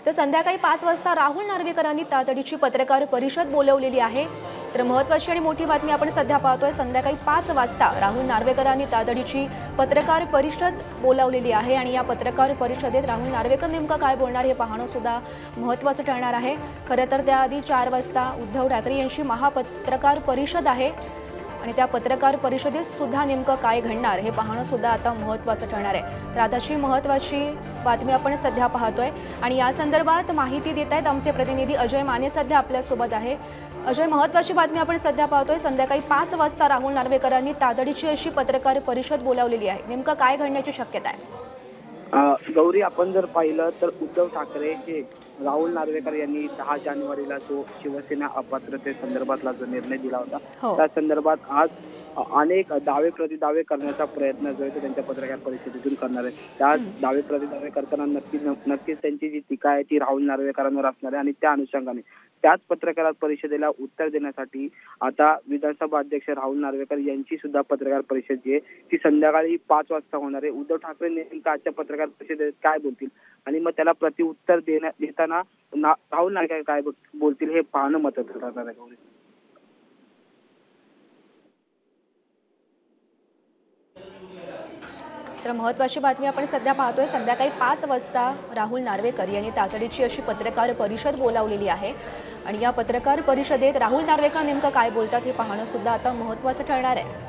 तर संध्याकाळी 5 वाजता राहुल नार्वेकरांनी तातडीची पत्रकार परिषद बोलावलेली आहे। तर महत्त्वाची आणि मोठी बातमी आपण सध्या पाहतोय। संध्याकाळी 5 वाजता राहुल नार्वेकरांनी तातडीची पत्रकार परिषद बोलावलेली आहे आणि या पत्रकार परिषदेत राहुल नार्वेकर नेमका काय बोलणार हे पाहणं सुद्धा महत्त्वाचं ठरणार आहे। खरं तर त्याआधी 4 वाजता उद्धव ठाकरे यांची महापत्रकार परिषद आहे आणि त्या पत्रकार परिषदेत सुद्धा नेमकं काय घडणार हे पाहणं सुद्धा आता महत्त्वाचं ठरणार आहे। तर आताची महत्त्वाची बातमी आपण सध्या पाहतोय आणि या संदर्भात माहिती देत आहेत आमचे प्रतिनिधी अजय माने सध्या आपल्या सोबत आहे। अजय, महत्त्वाची बातमी आपण सध्या पाहतोय। संध्याकाळी 5 वाजता राहुल नार्वेकरांनी तातडीची अशी पत्रकार परिषद बोलावलेली आहे, नेमकं काय घडण्याची शक्यता आहे? गौरी, आपण जर पाहिलं तर उद्धव ठाकरे हे राहुल नार्वेकर यांनी 10 जानेवारीला जो शिवसेना अपात्रतेसंदर्भातला जो निर्णय दिला होता त्या संदर्भात आज अनेक दावे प्रतिदावे करण्याचा प्रयत्न जो आहे त्यांच्या पत्रकार परिषदेतून करणार आहे। त्या दावे प्रतिदावे करताना नक्कीच त्यांची जी टीका आहे ती राहुल नार्वेकरांवर असणार आहे आणि त्या अनुषंगाने त्याच पत्रकार परिषदेला उत्तर देण्यासाठी आता विधानसभा अध्यक्ष राहुल नार्वेकर यांची सुद्धा पत्रकार परिषद जी आहे ती संध्याकाळी 5 वाजता होणार आहे। उद्धव ठाकरे नेमका आजच्या पत्रकार परिषदेत काय बोलतील आणि मग त्याला प्रत्युत्तर देताना राहुल नार्वेकर काय बोलतील हे पाहणं महत्त्वाचं ठरणार आहे। तर महत्त्वाची बातमी आपण सध्या पाहतोय। संध्याकाळी 5 वाजता राहुल नार्वेकर यांनी तातडीची अशी पत्रकार परिषद बोलावलेली आहे आणि या पत्रकार परिषदेत राहुल नार्वेकर नेमकं काय बोलतात हे पाहणं सुद्धा आता महत्त्वाचं ठरणार आहे।